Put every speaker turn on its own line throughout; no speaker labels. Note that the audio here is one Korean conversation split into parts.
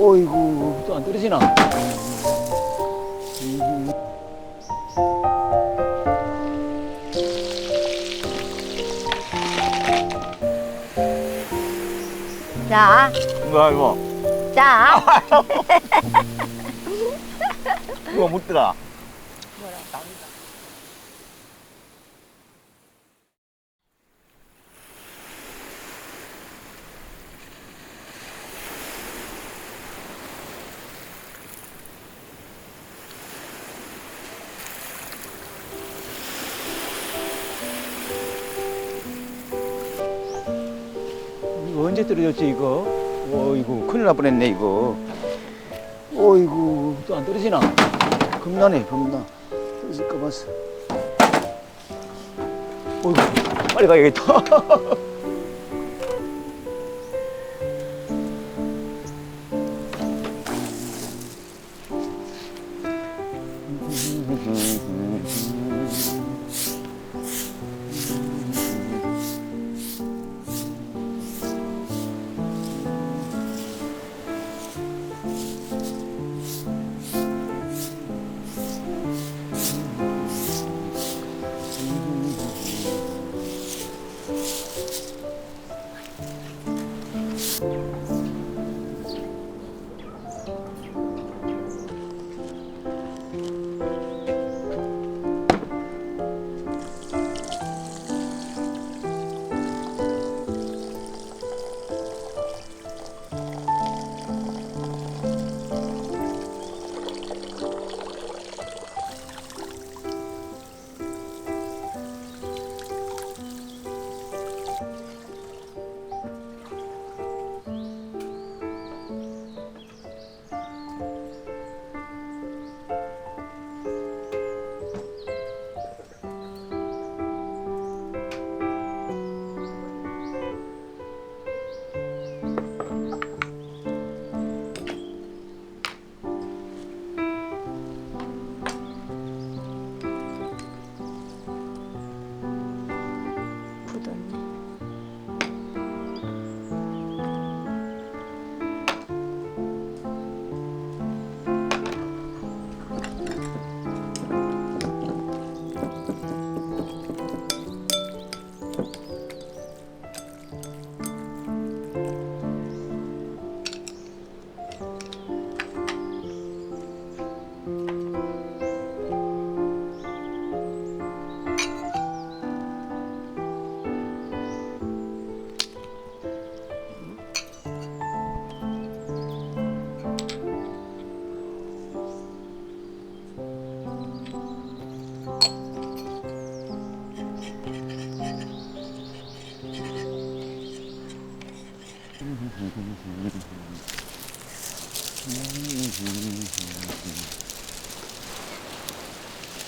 어이구, 또 안 떨어지나?
자,
뭐야 이거?
자.
이거 묻더라.
이거 언제 떨어졌지, 이거? 어이구, 큰일 날 뻔했네, 이거. 어이구, 또 안 떨어지나? 겁나네, 겁나. 떨어질까 봤어. 어이구, 빨리 가야겠다.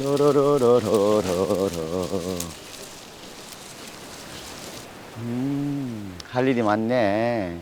러러러러러러러. 할 일이 많네.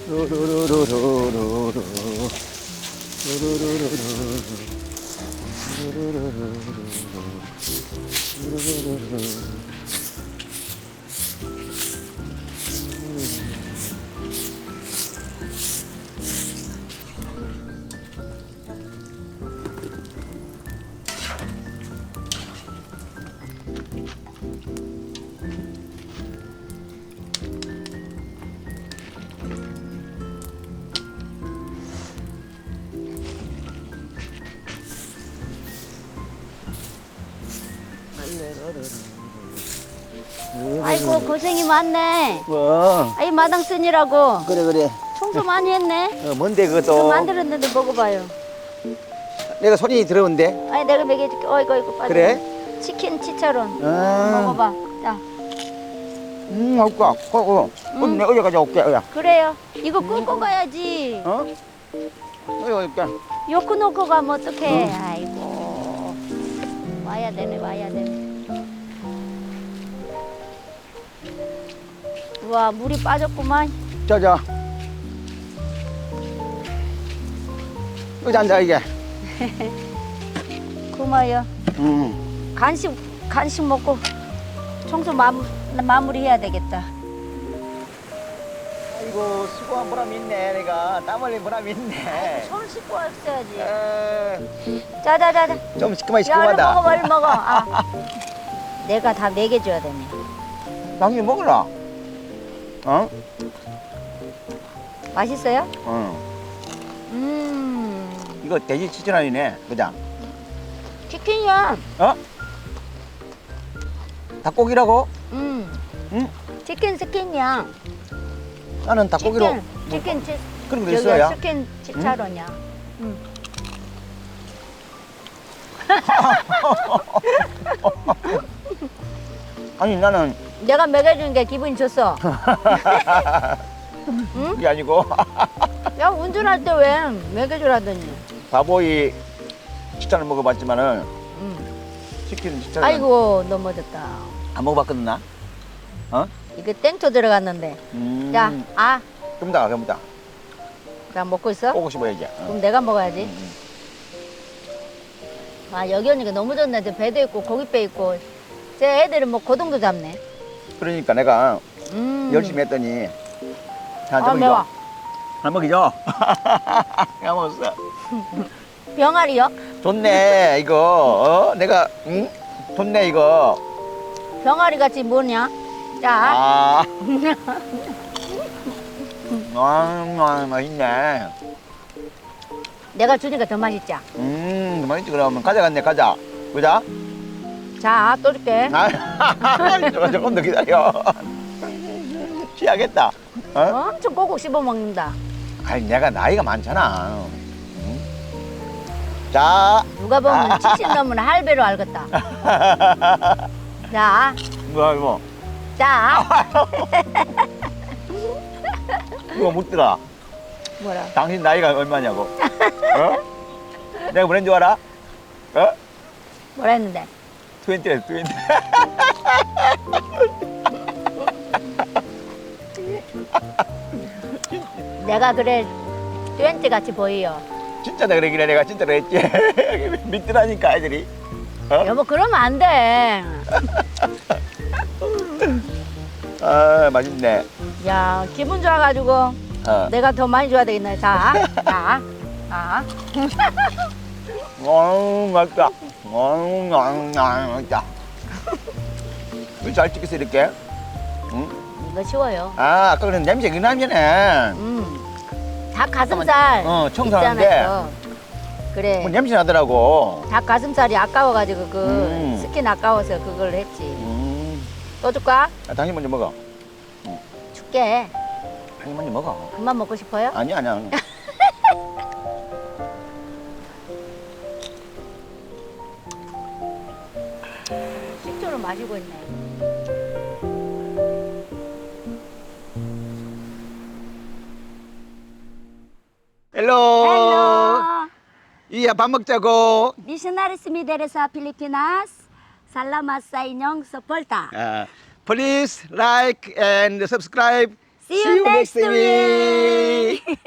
루루루루루루루. 루루루루루루. 루루루루루.
아이고 고생이 많네.
뭐
아이 마당 쓰느라고
그래 그래.
청소 많이 했네.
뭔데
좀
그것도
만들었는데 먹어봐요.
내가 손이 들어온데.
아니 내가 먹여줄게. 어이구 빠져.
그래?
치킨 치차론.
아,
먹어봐. 자
올까? 그럼 내가 어디 가져올게. 야.
그래요. 이거 끄고 가야지.
어? 어디 올까?
요크 놓고 가면 어떡해. 아이고 와야 되네 와야 되네. 우와 물이 빠졌구만.
자자. 여기 앉아 이게.
고마워요. 간식 먹고 청소 마무리 해야 되겠다.
아이고 수고한 보람이 있네. 내가 땀 흘린 보람이 있네.
손 씻고 왔어야지.
에,
자자자자.
좀 시큼하게
야 얼른
시큼하다.
먹어 얼른 먹어. 아. 내가 다 먹여줘야 되네.
당신 먹으라. 어?
맛있어요?
응. 이거 돼지 치즈란이네. 그죠?
치킨이야.
어? 닭고기라고? 응?
치킨 스킨이야.
나는 닭고기로
치킨
그런 거 있어야.
치킨 치차로냐.
아니 나는
내가 먹여준 게 기분이 좋어.
그게 아니고
야 운전할 때 왜 먹여주라더니.
바보이 치킨을 먹어봤지만은 치킨 치킨은
아이고 넘어졌다.
안 먹어봤거든 나. 어?
이거 땡초 들어갔는데. 자,
좀 더, 좀 더.
나 먹고 있어?
보고 싶어야지.
그럼 내가 먹어야지. 아 여기 오니까 너무 좋네. 저 배도 있고 고깃배 있고. 제 애들은 뭐 고동도 잡네.
그러니까 내가 열심히 했더니 자,
아 매워.
한 먹이죠? 야 먹었어.
병아리요?
좋네 이거. 내가 좋네 이거.
병아리 같이 뭐냐? 자,
아. 맛있네.
내가 주니까 더 맛있지?
맛있지 그러면 가져갔네 가자. 보자.
자, 또 줄게.
조금 더 기다려. 취하겠다. 어?
엄청 꼭꼭 씹어 먹는다.
아니 내가 나이가 많잖아. 자.
누가 보면 70 넘으면 할배로 알겠다. 자,
뭐야 이거?
자.
이거 묻더라.
뭐라?
당신 나이가 얼마냐고. 어? 내가 뭐랬는 줄 알아? 어?
뭐라 했는데?
20래 20.
내가 그래 20 같이 보여.
진짜 내가 그러길래 내가 진짜 그랬지. 믿더라니까 애들이. 어?
여보 그러면 안 돼.
아 맛있네.
야 기분 좋아가지고 내가 더 많이 줘야 되겠네. 자, 자, 자.
맛있다. 맛있다. 잘 찍겠어 이렇게. 응?
이거 쉬워요.
아 아까 그런 냄새 그 냄새네.
닭 가슴살
청소하는데
있잖아, 그래.
뭐 냄새 나더라고.
닭 가슴살이 아까워가지고 그 스킨 아까워서 그걸 했지. 또 줄까?
아, 당신 먼저 먹어.
줄게.
당신 먼저 먹어.
그만 먹고 싶어요?
아니야 아니야.
식초를 마시고 있네.
헬로.
Hello.
이야 밥 먹자고.
Missionaries Mideres sa Pilipinas. Salamat sa inyong suporta.
Please like and subscribe
See you next week.